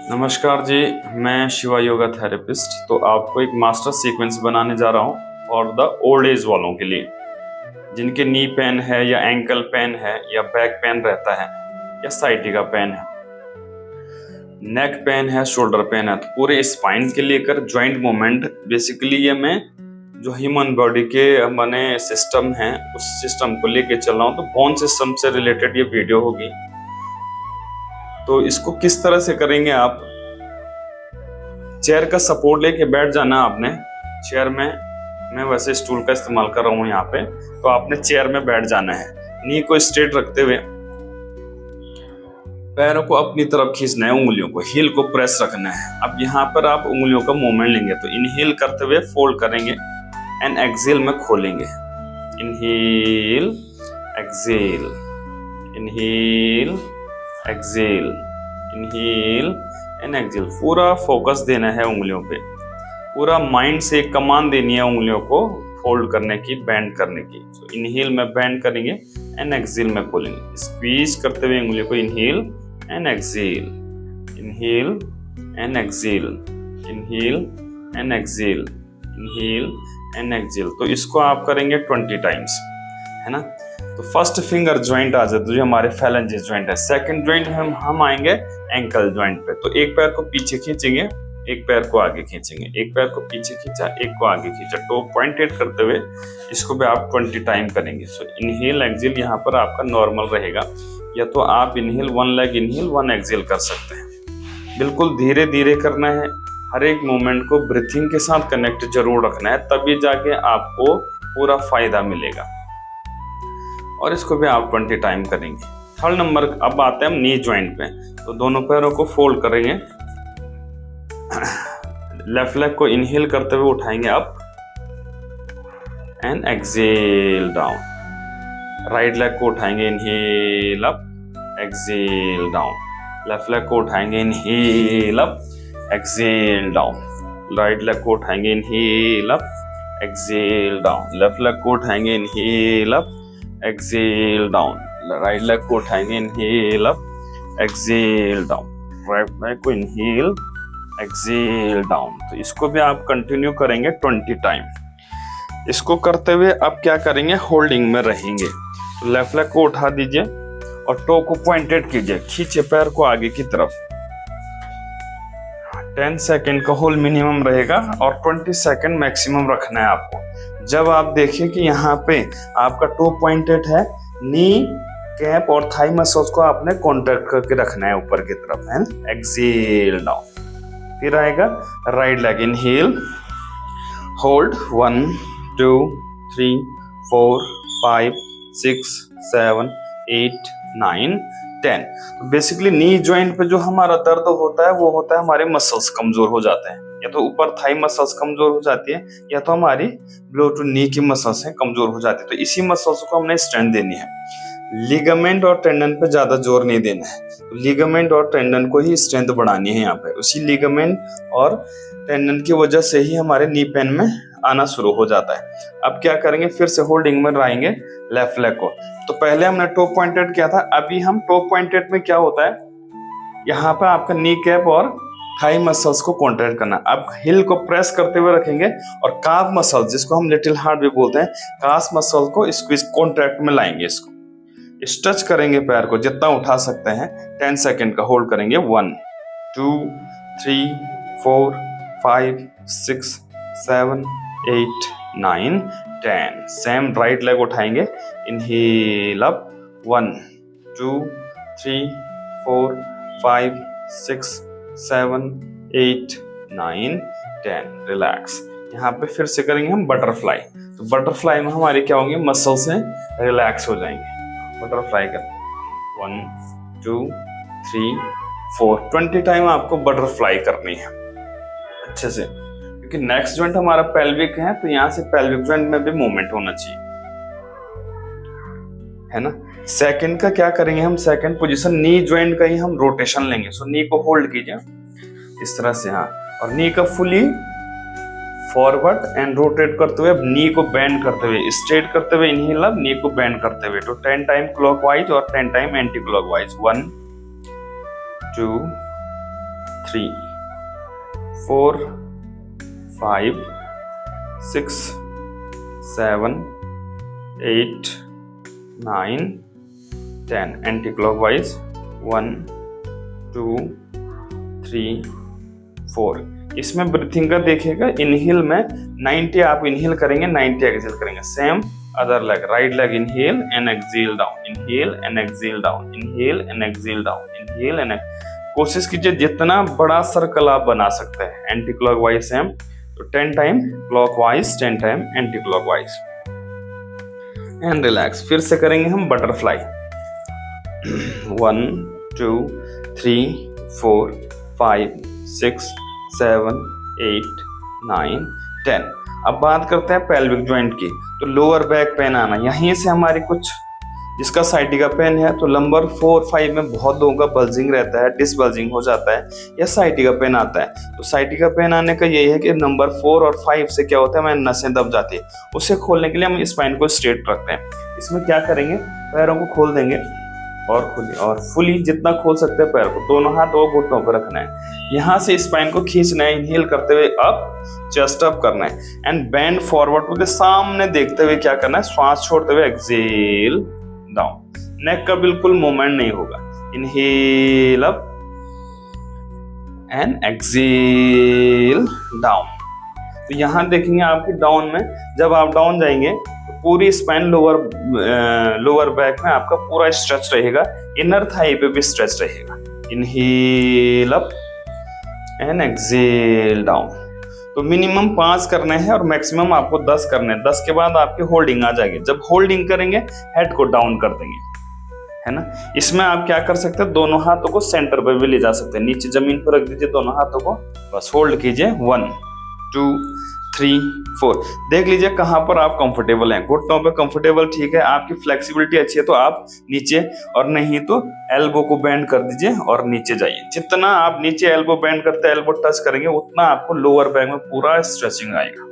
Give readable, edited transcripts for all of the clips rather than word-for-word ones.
नमस्कार जी, मैं Shiva yoga therapist. तो आपको एक मास्टर सीक्वेंस बनाने जा रहा हूँ फॉर द ओल्ड एज वालों के लिए, जिनके नी पेन है या एंकल पेन है या बैक पेन रहता है या साइटिका पेन है, नेक पेन है, शोल्डर पेन है। तो पूरे स्पाइन के लेकर जॉइंट मूवमेंट बेसिकली ये मैं जो ह्यूमन बॉडी के बने सिस्टम है उस सिस्टम को लेके चल रहा हूँ। तो बोन सिस्टम से रिलेटेड ये वीडियो होगी। तो इसको किस तरह से करेंगे आप, चेयर का सपोर्ट लेके बैठ जाना आपने। चेयर में मैं वैसे स्टूल का इस्तेमाल कर रहा हूँ यहाँ पे, तो आपने चेयर में बैठ जाना है। नी को स्ट्रेट रखते हुए पैरों को अपनी तरफ खींचना है, उंगलियों को, हील को प्रेस रखना है। अब यहाँ पर आप उंगलियों का मूवमेंट लेंगे, तो इनहेल करते हुए फोल्ड करेंगे एंड एक्सेल में खोलेंगे। Inhale exhale, inhale exhale, inhale and exhale. पूरा फोकस देना है उंगलियों पे, पूरा माइंड से एक कमांड देनी है उंगलियों को फोल्ड करने की, बेंड करने की। तो इनहेल में बेंड करेंगे एंड एक्सेल में खोलेंगे, स्क्वीज करते हुए उंगलियों को। Inhale and exhale, inhale and exhale, inhale and exhale, inhale and exhale. तो इसको आप करेंगे 20 टाइम्स, है ना। तो फर्स्ट फिंगर ज्वाइंट आ जाता है जो हमारे फैलेंजेस ज्वाइंट है। सेकंड ज्वाइंट हम आएंगे एंकल ज्वाइंट पे। तो एक पैर को पीछे खींचेंगे, एक पैर को आगे खींचेंगे, एक पैर को पीछे खींचा, एक को आगे खींचा, टो पॉइंटेड करते हुए इसको भी आप 20 टाइम करेंगे। सो इनहेल एक्सेल यहाँ पर आपका नॉर्मल रहेगा, या तो आप इनहेल 1 लेग इनहेल 1 एक्सेल कर सकते हैं। बिल्कुल धीरे धीरे करना है, हर एक मूवमेंट को ब्रीथिंग के साथ कनेक्ट जरूर रखना है, तभी जाके आपको पूरा फायदा मिलेगा। और इसको भी आप 20 टाइम करेंगे। थर्ड नंबर अब आते हैं हम नी ज्वाइंट पे। तो दोनों पैरों को फोल्ड करेंगे, लेफ्ट लेग को इनहेल करते हुए उठाएंगे up and exhale down. Right leg को उठाएंगे, inhale up, exhale down. Left leg को उठाएंगे, inhale up, exhale down. Right leg को उठाएंगे, inhale up, exhale down. Left leg को उठाएंगे, inhale up, exhale down. Right leg को उठाएंगे, inhale up, exhale down. Right leg को इनहेल, एक्सेल डाउन। तो इसको भी आप कंटिन्यू करेंगे 20 टाइम। इसको करते हुए अब क्या करेंगे, होल्डिंग में रहेंगे। तो लेफ्ट लेग को उठा दीजिए और टो को पॉइंटेड कीजिए, खींचे पैर को आगे की तरफ। 10 सेकेंड का होल्ड मिनिमम रहेगा और 20 सेकेंड मैक्सिमम रखना है आपको। जब आप देखिए कि यहाँ पे आपका टो पॉइंटेड है, नी, कैप और थाई मसल्स को आपने कॉन्ट्रैक्ट करके रखना है ऊपर की तरफ, है। Exhale down. फिर आएगा राइट लेग, इनहेल, होल्ड 1 2 3 4 5 6 7 8 9 10। तो बेसिकली नी ज्वाइंट पे जो हमारा दर्द होता है वो होता है हमारे मसल्स कमजोर हो जाते हैं, या तो ऊपर थाई मसल्स कमजोर हो जाती है, या तो हमारी बिलो टू नी की मसल्स हैं कमजोर हो जाती है। तो इसी मसल्स को हमने स्ट्रेंथ देनी है, लिगामेंट और टेंडन पे ज्यादा जोर नहीं देना है। तो लिगामेंट और टेंडन को ही स्ट्रेंथ बढ़ानी है यहाँ पे। उसी लिगामेंट और टेंडन की वजह से ही हमारे नी पेन में आना शुरू हो जाता है। अब क्या करेंगे, फिर से होल्डिंग में रहेंगे लेफ्ट लेग को। तो पहले हमने टो पॉइंटेड किया था, अभी हम टो पॉइंटेड में क्या होता है, यहाँ पे आपका नी कैप और थाई मसल्स को कॉन्ट्रैक्ट करना। अब हिल को प्रेस करते हुए रखेंगे और काफ मसल, जिसको हम लिटिल हार्ट भी बोलते हैं, काफ मसल को स्क्वीज कॉन्ट्रैक्ट में लाएंगे। इसको स्ट्रेच करेंगे पैर को जितना उठा सकते हैं। 10 सेकेंड का होल्ड करेंगे। 1 2 3 4 5 6 7 8 9 10। सेम राइट लेग उठाएंगे, इनहेल अप, 1 2 3 4 5 6 7 8 9 10। रिलैक्स। यहाँ पे फिर से करेंगे हम बटरफ्लाई। तो बटरफ्लाई में हमारे क्या होंगे, मसल्स से रिलैक्स हो जाएंगे। बटरफ्लाई कर 1 2 3 4 20 टाइम आपको बटरफ्लाई करनी है अच्छे से, क्योंकि नेक्स्ट जॉइंट हमारा पेल्विक है, तो यहाँ से पेल्विक जॉइंट में भी मूवमेंट होना चाहिए, है ना। सेकंड का क्या करेंगे हम, सेकंड पोजीशन नी जॉइंट का ही हम रोटेशन लेंगे। सो नी को होल्ड कीजिए इस तरह से, हाँ, और नी का फुली फॉरवर्ड एंड रोटेट करते हुए, नी को बेंड करते हुए, स्ट्रेट करते हुए इनहेल अप, नी को बेंड करते हुए। तो 10 टाइम क्लॉकवाइज और 10 time anti clockwise. 1 2 3 4 5 6 7 8 9 10 anti clockwise 1 2 3 4। इसमें ब्रीथिंग का देखिएगा, इनहेल में 90 आप इनहेल करेंगे, 90 एक्सहेल करेंगे। Same other leg, right leg inhale and exhale down, inhale and exhale down, inhale and exhale down, inhale and. कोशिश कीजिए जितना बड़ा सर्कल आप बना सकते हैं। एंटी क्लॉकवाइज सेम, तो 10 time clockwise, 10 time anti clockwise and relax. फिर से करेंगे हम बटरफ्लाई। 1 2 3 4 5 6 7 8 9 10। अब बात करते हैं पेल्विक जॉइंट की। तो लोअर बैक पेन आना, यहीं से हमारी कुछ जिसका साइटिका पेन है तो नंबर 4 5 में बहुत लोगों का बल्जिंग रहता है, डिसबल्जिंग हो जाता है या साइटिका पेन आता है। तो साइटिका पेन आने का यही है कि नंबर 4 और 5 से क्या होता है, हमारी नसें दब जाती है। उसे खोलने के लिए हम स्पाइन को स्ट्रेट रखते हैं। इसमें क्या करेंगे, पैरों को खोल देंगे और खुली और फुली जितना खोल सकते हैं पैर को, दोनों हाथ और घुटनों पर रखना है। यहाँ से स्पाइन को खींचना है, इनहेल करते हुए अप, चेस्ट अप करना है and bend forward to the सामने देखते हुए क्या करना है, श्वास छोड़ते हुए एक्सहेल डाउन। नेक का बिल्कुल मूवमेंट नहीं होगा। Inhale up and exhale down. तो यहाँ देखेंगे आपकी डाउन में, जब आप डाउन जाएंगे तो पूरी स्पाइन लोअर बैक में आपका पूरा स्ट्रेच रहेगा, इनर थाई पे भी स्ट्रेच रहेगा। Inhale up and exhale down. तो मिनिमम 5 करने हैं और मैक्सिमम आपको 10 करने हैं। 10 के बाद आपकी होल्डिंग आ जाएगी। जब होल्डिंग करेंगे हेड को डाउन कर देंगे, है ना। इसमें आप क्या कर सकते हैं, दोनों हाथों को सेंटर पे भी ले जा सकते हैं, नीचे जमीन पर रख दीजिए दोनों हाथों को, बस होल्ड कीजिए। 1 2 3 4। देख लीजिए कहाँ पर आप कंफर्टेबल हैं। घुटनों पे कंफर्टेबल, ठीक है, आपकी फ्लेक्सिबिलिटी अच्छी है तो आप नीचे, और नहीं तो एल्बो को बेंड कर दीजिए और नीचे जाइए। जितना आप नीचे एल्बो बेंड करते हैं, एल्बो टच करेंगे, उतना आपको लोअर बैक में पूरा स्ट्रेचिंग आएगा,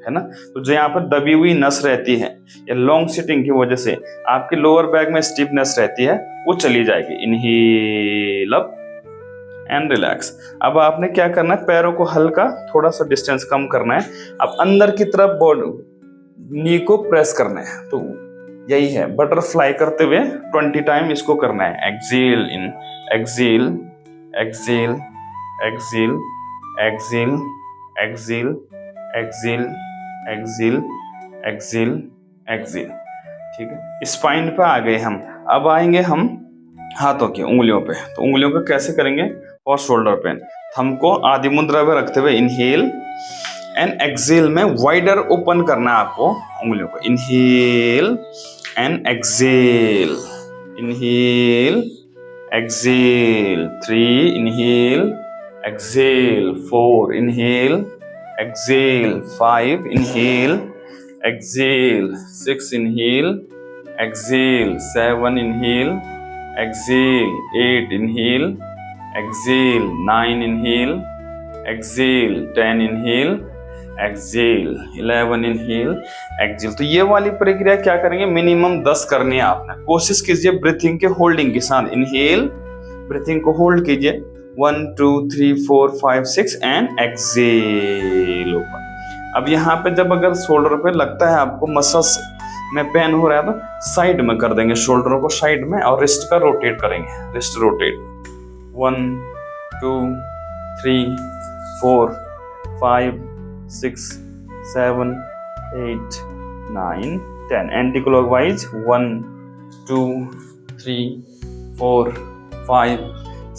है ना। तो जो यहाँ पर दबी हुई नस रहती है या लॉन्ग सिटिंग की वजह से आपकी लोअर बैक में स्टिफनेस रहती है, वो चली जाएगी। Inhale up and relax. अब आपने क्या करना है, पैरों को हल्का थोड़ा सा डिस्टेंस कम करना है। अब अंदर की तरफ नी को प्रेस करना है। तो यही है बटरफ्लाई करते हुए 20 टाइम इसको करना है। Exhale in, exhale, exhale, exhale, exhale, exhale, exhale, exhale, exhale, exhale. ठीक है, स्पाइन पे आ गए हम। अब आएंगे हम हाथों की उंगलियों पे। तो उंगलियों पे कैसे करेंगे, और शोल्डर पे थंब को आदि मुद्रा में रखते हुए इनहेल एंड एक्सहेल में वाइडर ओपन करना है आपको उंगलियों को। Inhale and exhale, inhale exhale, 3 inhale exhale, 4 inhale exhale, 5 inhale exhale, 6 inhale exhale, 7 inhale exhale, 8 inhale exhale, 9 inhale exhale, 10 inhale exhale, 11 inhale exhale. तो ये वाली प्रक्रिया क्या करेंगे, मिनिमम 10 करनी है आपने। कोशिश कीजिए ब्रीथिंग के होल्डिंग के साथ। इनहेल, ब्रीथिंग को होल्ड कीजिए, 1 2 3 4 5 6 एंड एक्सहेल ओपन। अब यहाँ पे जब अगर शोल्डर पे लगता है आपको मसल्स में पेन हो रहा है तो साइड में कर देंगे, शोल्डरों को साइड में, और रिस्ट का रोटेट करेंगे। Wrist rotate 1 2 3 4 5 6 7 8 9 10 anti clockwise 1 2 3 4 5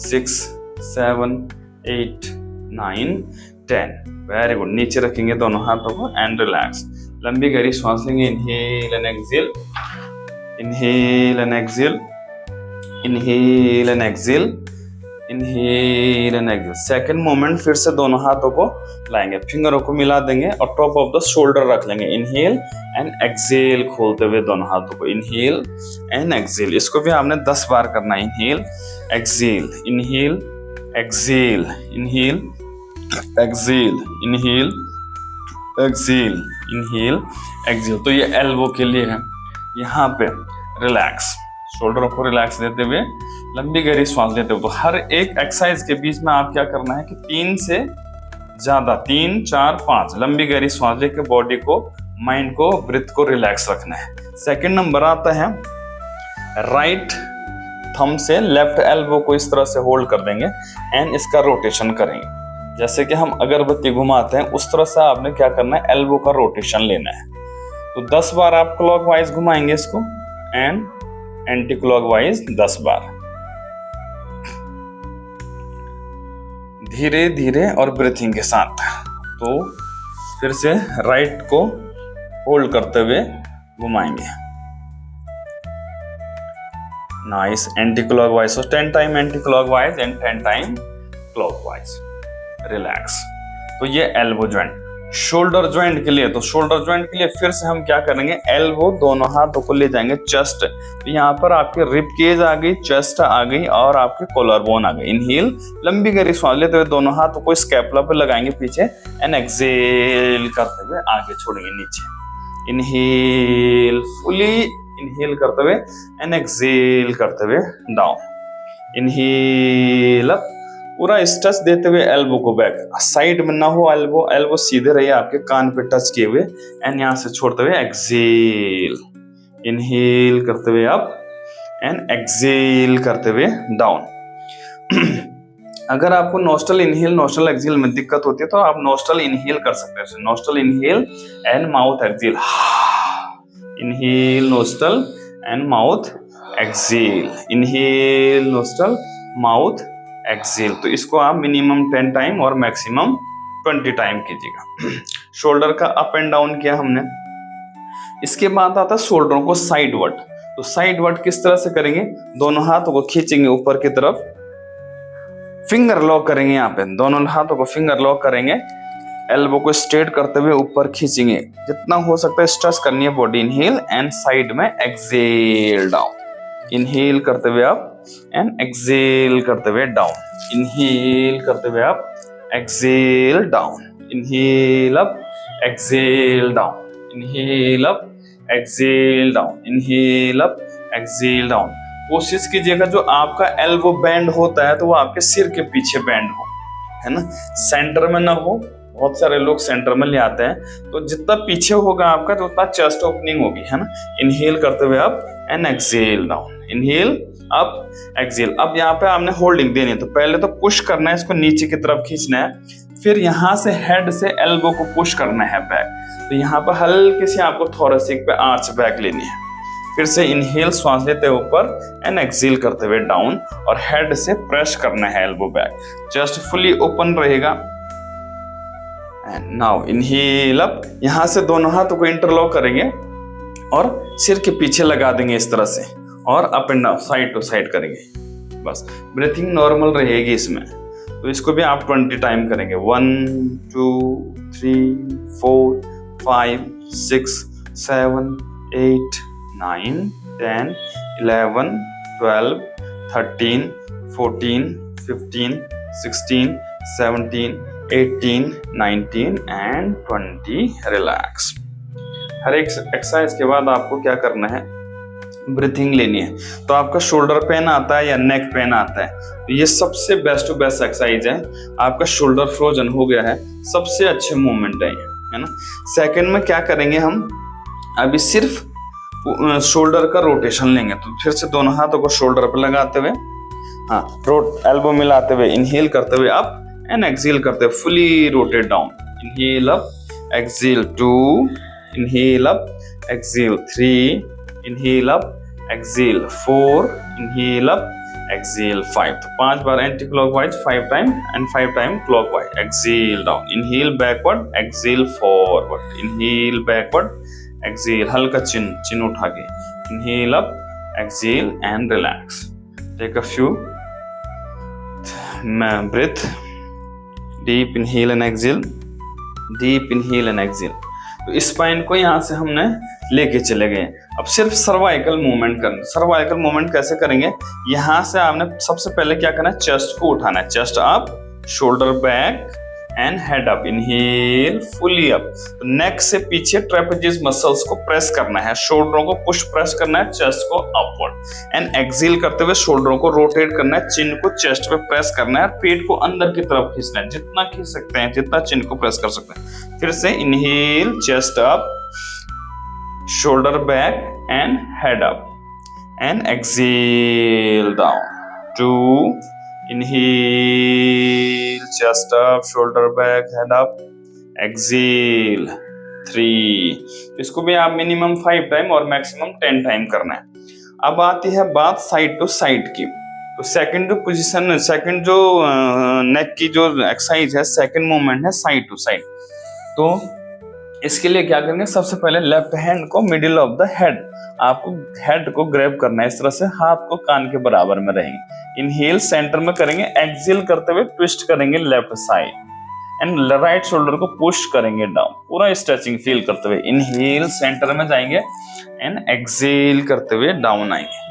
6 7 8 9 10। Very good. नीचे रखेंगे दोनों हाथों को एंड रिलैक्स। लंबी गहरी सांस लेंगे। Inhale and exhale, inhale and exhale, inhale and exhale, inhale and exhale. Second moment फिर से दोनों हाथों को लाएंगे, फिंगरों को मिला देंगे और टॉप ऑफ द शोल्डर रख लेंगे। इनहेल एंड एक्सहेल खोलते हुए दोनों हाथों को। इनहेल एंड एक्सहेल, इसको भी आपने 10 बार करना है। Inhale exhale, inhale exhale, inhale exhale, inhale exhale, inhale exhale. तो ये एल्बो के लिए है। यहाँ पे रिलैक्स, शोल्डरों को रिलैक्स देते हुए लंबी गहरी सांस लेते हो। तो हर एक एक्सरसाइज के बीच में आप क्या करना है कि 3 से ज्यादा 3, 4, 5 लंबी गहरी सांस लेके बॉडी को, माइंड को, ब्रीथ को रिलैक्स रखना है। सेकंड नंबर आता है राइट थंब से लेफ्ट एल्बो को इस तरह से होल्ड कर देंगे एंड इसका रोटेशन करेंगे। जैसे कि हम अगरबत्ती घुमाते हैं उस तरह से आपने क्या करना है, एल्बो का रोटेशन लेना है। तो 10 बार आप क्लॉकवाइज घुमाएंगे इसको एंड एंटी क्लॉकवाइज 10 बार, धीरे धीरे और ब्रीथिंग के साथ। तो फिर से राइट को होल्ड करते हुए घुमाएंगे। Nice, anti clockwise. So 10 time anti clockwise and 10 time clockwise, relax. तो ये एल्बो ज्वाइंट। शोल्डर ज्वाइंट के लिए, तो शोल्डर ज्वाइंट के लिए फिर से हम क्या करेंगे, एल्बो दोनों हाथों को ले जाएंगे चेस्ट। तो यहाँ पर आपके रिब केज आ गई, चेस्ट आ गई और आपके कॉलर बोन आ गई। इनहेल, लंबी गहरी सांस लेते हुए दोनों हाथों को स्कैपुला पे लगाएंगे पीछे एंड एक्सेल करते हुए आगे छोड़ेंगे नीचे। इनहेल, फुली इनहेल करते हुए एंड एक्सेल करते हुए डाउन। इनहेल अप, पूरा स्ट्रेच देते हुए एल्बो को बैक, साइड में ना हो एल्बो, एल्बो सीधे रहिए आपके कान पे टच किए हुए एंड यहाँ से छोड़ते हुए एक्सेल। इनहेल करते हुए अप एंड एक्सेल करते हुए डाउन। अगर आपको नोस्ट्रल इनहेल नोस्ट्रल एक्सेल में दिक्कत होती है तो आप नोस्ट्रल इनहेल कर सकते हैं। Nostril inhale and mouth exhale. Inhale nostril and mouth exhale, inhale nostril mouth exhale. तो इसको आप मिनिमम 10 टाइम और मैक्सिमम 20 टाइम कीजिएगा। शोल्डर का अप एंड डाउन किया हमने। इसके बाद आता है शोल्डरों को साइडवर्ड। तो साइडवर्ड किस तरह से करेंगे, दोनों हाथों को खींचेंगे ऊपर की तरफ, फिंगर लॉक करेंगे। यहाँ पे दोनों हाथों को फिंगर लॉक करेंगे, एल्बो को स्ट्रेट करते हुए ऊपर खींचेंगे, जितना हो सकता है स्ट्रेच करनी है बॉडी। इनहेल एंड साइड में एक्सेल डाउन। इनहेल करते हुए अप एंड एक्सेल करते हुए डाउन। इनहेल करते हुए up, Excel down. Inhale up, Excel down. Inhale up, Excel down. Inhale up, exhale down. कोशिश कीजिएगा जो आपका एल्बो बैंड होता है तो वो आपके सिर के पीछे बैंड हो, है ना, सेंटर में ना हो। बहुत सारे लोग सेंटर में ले आते हैं, तो जितना पीछे होगा आपका तो उतना चेस्ट ओपनिंग होगी, है ना। इनहेल करते हुए up and exhale down. Inhale up, exhale. अब यहाँ पे आपने होल्डिंग देनी है, तो पहले तो पुश करना है, इसको नीचे की तरफ खींचना है, फिर यहाँ से हेड से एल्बो को पुश करना है बैक। तो यहाँ पर हल्की सी आपको थोरेसिक पे आर्च बैक लेनी है। फिर से इनहेल सांस लेते हुए ऊपर एंड एक्सेल करते हुए डाउन और हेड से प्रेस करना है elbow back, chest fully open रहेगा। एंड नाउ इनहेल अप, यहाँ से दोनों हाथों को इंटरलॉक करेंगे और सिर के पीछे लगा देंगे इस तरह से और up and down, side to side करेंगे। बस ब्रीथिंग नॉर्मल रहेगी इसमें। तो इसको भी आप 20 टाइम करेंगे। 1 2 3 4 5 6 7 8 9 10 11 12 13 14 15 16 17 18 19 एंड 20। रिलैक्स। हर एक एक्सरसाइज के बाद आपको क्या करना है, ब्रीथिंग लेनी है। तो आपका शोल्डर पेन आता है या नेक पेन आता है, तो ये सबसे बेस्ट टू बेस्ट एक्सरसाइज है। आपका शोल्डर फ्रोजन हो गया है, सबसे अच्छे मूवमेंट है ना। सेकंड में क्या करेंगे हम, अभी सिर्फ शोल्डर का रोटेशन लेंगे। तो फिर से दोनों हाथों को शोल्डर पर लगाते हुए, हाँ, एल्बो मिलाते हुए इनहेल करते हुए अप एंड एक्सेल करते हुए fully rotate down. Inhale up, exhale 2, inhale up, exhale 3, inhale up, exhale 4, inhale up, exhale 5। तो 5 बार anti clockwise 5 time and 5 time clockwise. Exhale down, inhale backward, exhale forward. Inhale backward, exhale, हल्का chin उठा के। Inhale up, exhale and relax. Take a few breath, deep inhale and exhale, deep inhale and exhale. तो spine को यहाँ से हमने लेके चले गए। अब सिर्फ सर्वाइकल मूवमेंट करना। सर्वाइकल मूवमेंट कैसे करेंगे, यहाँ से आपने सबसे पहले क्या करना है, चेस्ट को उठाना है, chest up, shoulder back, and head up, inhale fully up. तो नेक से पीछे ट्रेपेजियस मसल्स को प्रेस करना है, शोल्डरों को पुश प्रेस करना है, चेस्ट को अपवर्ड। एंड एक्सहेल करते हुए शोल्डरों को रोटेट करना है, चिन को चेस्ट पे प्रेस करना है, पेट को अंदर की तरफ खींचना है, जितना खींच सकते हैं, जितना चिन को प्रेस कर सकते हैं। फिर से inhale, chest up, shoulder back and head up, and exhale down. 2, inhale, chest up, shoulder back, head up, exhale। 3, इसको भी आप मिनिमम 5 टाइम और मैक्सिमम 10 टाइम करना है। अब आती है बात साइड टू साइड की। तो सेकंड जो पोजीशन, सेकंड जो नेक की जो एक्सरसाइज है, सेकंड मूवमेंट है साइड टू साइड। तो इसके लिए क्या करेंगे, सबसे पहले लेफ्ट हैंड को मिडिल ऑफ द हेड, आपको हेड को ग्रैब करना है, इस तरह से हाथ को कान के बराबर में रहेंगे। इनहेल सेंटर में करेंगे, एक्सहेल करते हुए ट्विस्ट करेंगे left side and right shoulder को पुश करेंगे डाउन, पूरा स्ट्रेचिंग फील करते हुए। इनहेल सेंटर में जाएंगे एंड एक्सहेल करते हुए डाउन आएंगे।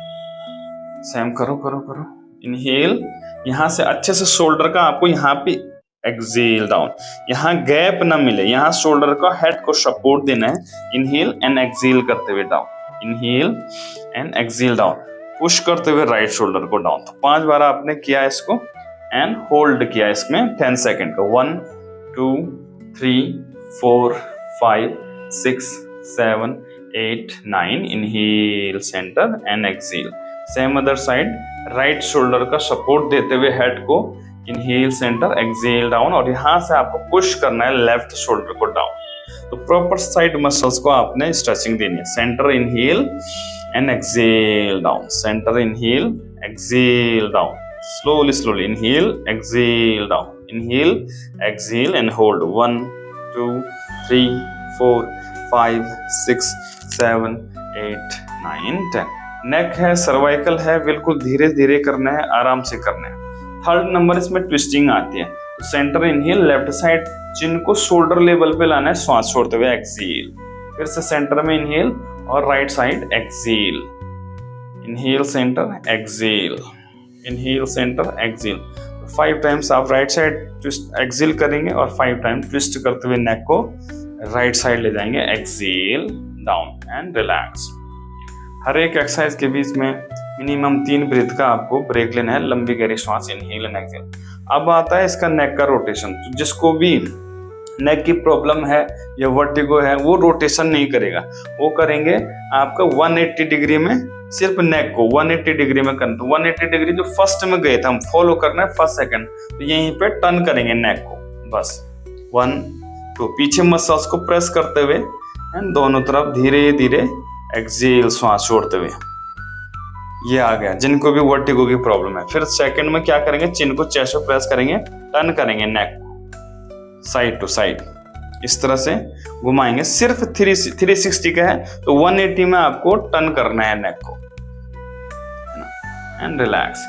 सेम करो करो करो। इनहेल, यहां से अच्छे से शोल्डर का आपको यहाँ पे, एक्सहेल डाउन, यहाँ गैप ना मिले, यहाँ शोल्डर का हेड को सपोर्ट देना है। इनहेल एंड एक्सहेल करते हुए down, inhale and exhale down, push करते हुए राइट शोल्डर को डाउन। तो 5 बार आपने किया इसको एंड होल्ड किया इसमें 10 सेकेंड का। 1 2 3 4 5 6 7 8 9। Inhale centre and exhale. Same other side, right shoulder का सपोर्ट देते हुए हेड को, इनहेल सेंटर, एक्सहेल डाउन, और यहां से आपको पुश करना है लेफ्ट शोल्डर को डाउन। तो प्रॉपर साइड मसल्स को आपने स्ट्रेचिंग देनी है। Centre inhale and exhale down, centre inhale, exhale down, slowly slowly inhale, exhale down, inhale, exhale and hold। 1 2 3 4 5 6 7 8 9 10। नेक है, सर्वाइकल है, बिल्कुल धीरे धीरे करना है, आराम से करना है। थर्ड नंबर इसमें ट्विस्टिंग आती है। तो सेंटर इनहेल, लेफ्ट साइड चिन को शोल्डर लेवल पे लाना है, श्वास छोड़ते हुए एक्सहेल। फिर से सेंटर में इनहेल और right side exhale. Inhale centre, exhale, inhale centre, exhale. 5 times आप राइट साइड ट्विस्ट एक्सहेल करेंगे और 5 टाइम ट्विस्ट करते हुए नेक को राइट साइड ले जाएंगे, एक्सहेल डाउन एंड रिलैक्स। हर एक एक्सरसाइज के बीच में मिनिमम 3 ब्रीथ का आपको ब्रेक लेना है, लंबी गहरी श्वास, इनहेल एंड एक्सहेल। अब आता है इसका नेक का रोटेशन। तो जिसको भी नेक की प्रॉब्लम है या वर्टिगो है, वो रोटेशन नहीं करेगा, वो करेंगे आपका 180 डिग्री में, सिर्फ नेक को 180 डिग्री में करना। तो 180 डिग्री जो फर्स्ट में गए थे हम, फॉलो करना है फर्स्ट सेकंड, तो यहीं पे टर्न करेंगे नेक को, बस 1 2, पीछे मसल्स को प्रेस करते हुए एंड दोनों तरफ धीरे धीरे एक्सहेल, श्वास छोड़ते हुए। ये आ गया जिनको भी वर्टिगो की प्रॉब्लम है। फिर सेकंड में क्या करेंगे, चिन को चेस्ट पे प्रेस करेंगे, टर्न करेंगे नेक साइड टू साइड, इस तरह से घुमाएंगे। सिर्फ 360 का है, तो 180 में आपको टर्न करना है नेक को एंड रिलैक्स।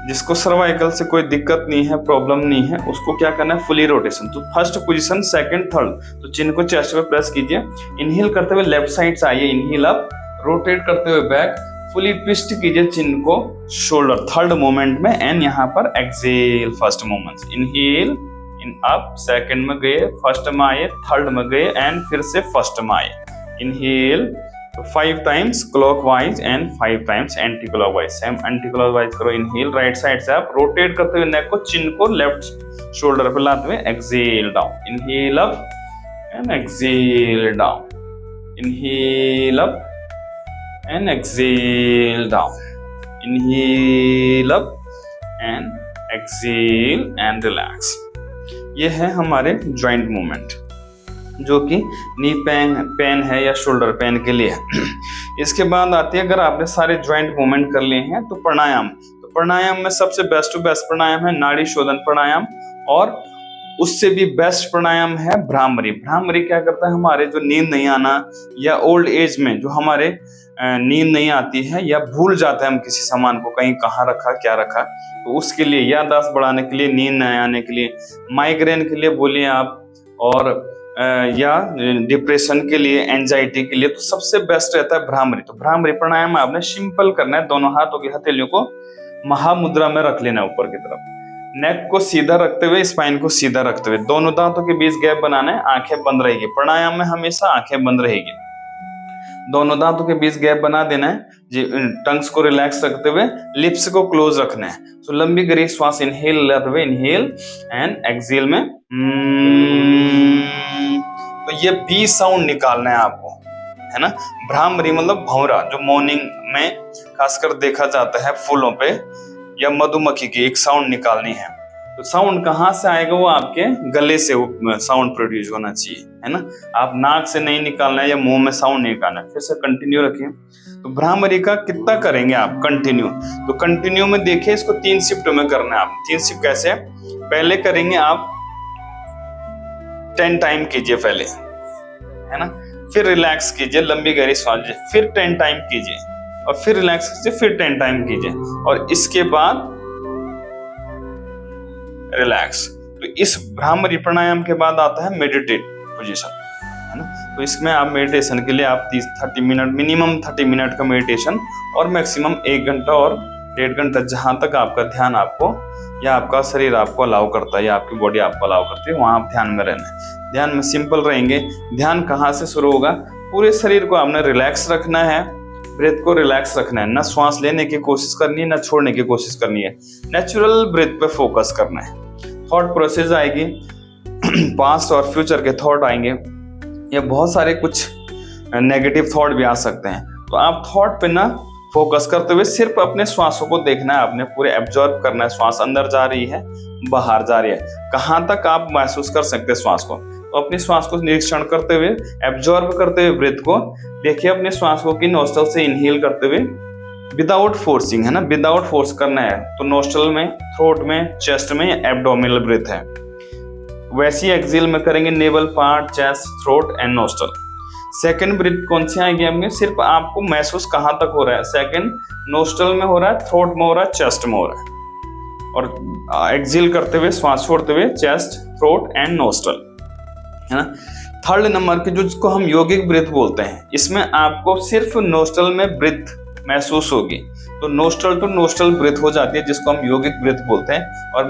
जिसको सर्वाइकल से कोई दिक्कत नहीं है, प्रॉब्लम नहीं है, उसको क्या करना है, फुली रोटेशन। तो फर्स्ट पोजीशन, सेकंड, थर्ड, तो चिन को चेस्ट पे प्रेस कीजिए। इनहेल करते हुए लेफ्ट साइड से आइए, इनहेल अप, रोटेट करते हुए बैक, फुली ट्विस्ट कीजिए चिन को शोल्डर, थर्ड मोमेंट में, एंड यहाँ पर exhale first moment. Inhale in up, second में गए, फर्स्ट में आए, थर्ड में गए एंड फिर से फर्स्ट में आए। Inhale 5 times clockwise and 5 times anti clockwise. Same anti clockwise करो। इनहेल राइट साइड से आप रोटेट करते हुए नेक को, चिन को लेफ्ट शोल्डर पे लाते हुए exhale down. Inhale up and exhale down, inhale up and exhale down, inhale up and exhale and relax. ये है हमारे जॉइंट मूवमेंट जो कि नी पेन है या शोल्डर पेन के लिए है। इसके बाद आती है, अगर आपने सारे जॉइंट मूवमेंट कर लिए हैं, तो प्राणायाम। तो प्राणायाम में सबसे बेस्ट टू बेस्ट प्राणायाम है नाड़ी शोधन प्राणायाम, और उससे भी बेस्ट प्राणायाम है भ्रामरी। भ्रामरी क्या करता है, हमारे जो नींद नहीं आना या ओल्ड एज में जो हमारे नींद नहीं आती है या भूल जाते हैं हम किसी सामान को, कहीं कहाँ रखा क्या रखा, तो उसके लिए, याददाश्त बढ़ाने के लिए, नींद नहीं आने के लिए, माइग्रेन के लिए बोलिए आप, और या डिप्रेशन के लिए, एंजाइटी के लिए, तो सबसे बेस्ट रहता है भ्रामरी। तो भ्रामरी प्राणायाम आपने सिंपल करना है, दोनों हाथों की हथेलियों को महामुद्रा में रख लेना ऊपर की तरफ, नेक को सीधा रखते हुए, स्पाइन को सीधा रखते हुए, दोनों दांतों के बीच गैप बनाना है, आंखें बंद रहेगी। प्राणायाम में हमेशा आंखें बंद रहेगी, दोनों दांतों के बीच गैप बना देना है जी। टंग्स को रिलैक्स रखते हुए लिप्स को क्लोज रखना है। तो लंबी गहरी श्वास इनहेल लेते हुए, इनहेल एंड एक्सहेल में तो ये बी साउंड निकालना है आपको, है ना। भ्रामरी मतलब भंवरा, जो मॉर्निंग में खासकर देखा जाता है फूलों पे या मधुमक्खी की, एक साउंड निकालनी है। तो साउंड कहाँ से आएगा, वो आपके गले से साउंड प्रोड्यूस होना चाहिए, है ना। आप नाक से नहीं निकालना है या मुंह में साउंड नहीं निकालना है। फिर से कंटिन्यू रखिए। तो भ्रामरी का कितना करेंगे आप कंटिन्यू, तो कंटिन्यू में देखिए इसको 3 शिफ्ट में करना है आप। 3 शिफ्ट कैसे, पहले करेंगे आप 10 टाइम कीजिए पहले, है ना, फिर रिलैक्स कीजिए, लंबी गहरी सांस लीजिए, फिर 10 टाइम कीजिए और फिर रिलैक्स कीजिए, फिर 10 टाइम कीजिए और इसके बाद रिलैक्स। तो इस भ्रामरी प्राणायाम के बाद आता है मेडिटेट पोजीशन, है ना। तो इसमें आप मेडिटेशन के लिए आप 30 मिनट, मिनिमम 30 मिनट का मेडिटेशन और मैक्सिमम 1 घंटा और 1.5 घंटा, जहां तक आपका ध्यान आपको या आपका शरीर आपको अलाउ करता है या आपकी बॉडी आपको अलाउ करती है, वहां आप ध्यान में रहना है। ध्यान में सिंपल रहेंगे। ध्यान कहाँ से शुरू होगा, पूरे शरीर को आपने रिलैक्स रखना है, ब्रेथ को रिलैक्स रखना है, ना श्वास लेने की कोशिश करनी है ना छोड़ने की कोशिश करनी है, नेचुरल ब्रेथ पे फोकस करना है। थॉट प्रोसेस आएगी, पास्ट और फ्यूचर के थॉट आएंगे, या बहुत सारे कुछ नेगेटिव थॉट भी आ सकते हैं। तो आप थॉट पे ना फोकस करते हुए सिर्फ अपने श्वासों को देखना है, आपने पूरे एब्जॉर्ब करना है। श्वास अंदर जा रही है, बाहर जा रही है, कहाँ तक आप महसूस कर सकते हैं श्वास को। तो अपनी श्वास को निरीक्षण करते हुए, एब्जॉर्ब करते हुए ब्रेथ को देखिए, अपने श्वास को की नोस्ट्रल से इनहेल करते हुए विदाउट फोर्सिंग, है ना, विदाउट फोर्स करना है। तो नोस्ट्रल में, थ्रोट में, चेस्ट में एब्डोमिनल ब्रेथ है। वैसी एक्सहेल में करेंगे navel part, chest, throat and nostril. Second breath कौन सी आएगी हमें, सिर्फ आपको महसूस कहाँ तक हो रहा है। सेकंड नोस्ट्रल में हो रहा है, थ्रोट में हो रहा है, चेस्ट में हो रहा है, और एक्सहेल करते हुए श्वास छोड़ते हुए चेस्ट, थ्रोट एंड नोस्ट्रल, है ना। थर्ड नंबर की, जो जिसको हम योगिक ब्रीथ बोलते हैं, इसमें आपको सिर्फ नोस्ट्रल में ब्रीथ महसूस होगी। तो नोस्ट्रल टू नोस्ट्रल ब्रीथ हो जाती है, जिसको हम योगिक ब्रीथ बोलते हैं। और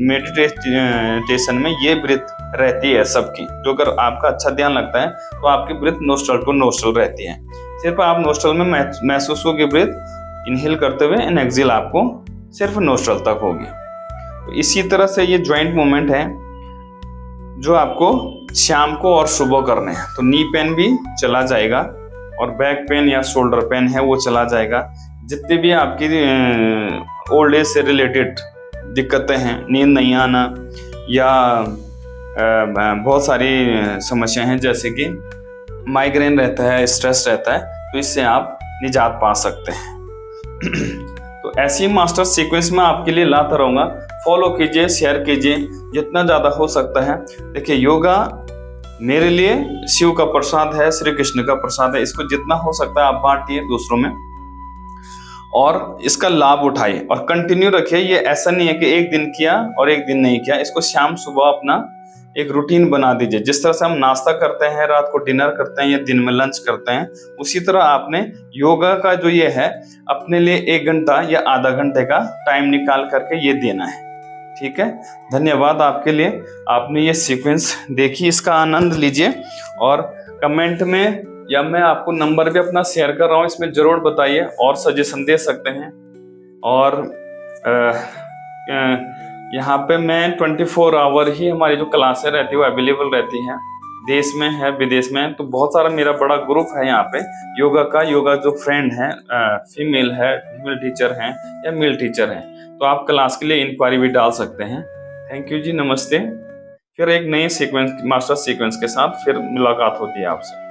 मेडिटेशन में ये ब्रीथ रहती है सबकी। जो अगर आपका अच्छा ध्यान लगता है तो आपकी ब्रीथ नोस्ट्रल टू नोस्ट्रल रहती है। सिर्फ आप नोस्ट्रल में महसूस होगी ब्रीथ, इनहेल करते हुए, एंड एक्सहेल आपको सिर्फ नोस्ट्रल तक होगी। तो इसी तरह से ये ज्वाइंट मूवमेंट है जो आपको शाम को और सुबह करने हैं। तो नी पेन भी चला जाएगा और बैक पेन या शोल्डर पेन है वो चला जाएगा। जितनी भी आपकी ओल्ड एज से रिलेटेड दिक्कतें हैं, नींद नहीं आना या बहुत सारी समस्याएं हैं, जैसे कि माइग्रेन रहता है, स्ट्रेस रहता है, तो इससे आप निजात पा सकते हैं। तो ऐसी मास्टर सीक्वेंस में आपके लिए लाता रहूँगा। फॉलो कीजिए, शेयर कीजिए जितना ज़्यादा हो सकता है। देखिए, योगा मेरे लिए शिव का प्रसाद है, श्री कृष्ण का प्रसाद है। इसको जितना हो सकता है आप बांटिए दूसरों में और इसका लाभ उठाइए और कंटिन्यू रखिए। ये ऐसा नहीं है कि एक दिन किया और एक दिन नहीं किया। इसको शाम सुबह अपना एक रूटीन बना दीजिए। जिस तरह से हम नाश्ता करते हैं, रात को डिनर करते हैं या दिन में लंच करते हैं, उसी तरह आपने योगा का जो ये है अपने लिए 1 घंटा या आधा घंटे का टाइम निकाल करके ये देना है। ठीक है, धन्यवाद आपके लिए। आपने ये सीक्वेंस देखी, इसका आनंद लीजिए और कमेंट में, या मैं आपको नंबर भी अपना शेयर कर रहा हूँ, इसमें जरूर बताइए और सजेशन दे सकते हैं। और यहाँ पे मैं 24 आवर ही हमारी जो क्लासें रहती है वो अवेलेबल रहती हैं, देश में है, विदेश में है। तो बहुत सारा मेरा बड़ा ग्रुप है यहाँ पे योगा का। योगा जो फ्रेंड है, फीमेल है, फीमेल टीचर हैं या मेल टीचर हैं, तो आप क्लास के लिए इंक्वायरी भी डाल सकते हैं। थैंक यू जी, नमस्ते। फिर एक नई सीक्वेंस, मास्टर सीक्वेंस के साथ फिर मुलाकात होती है आपसे।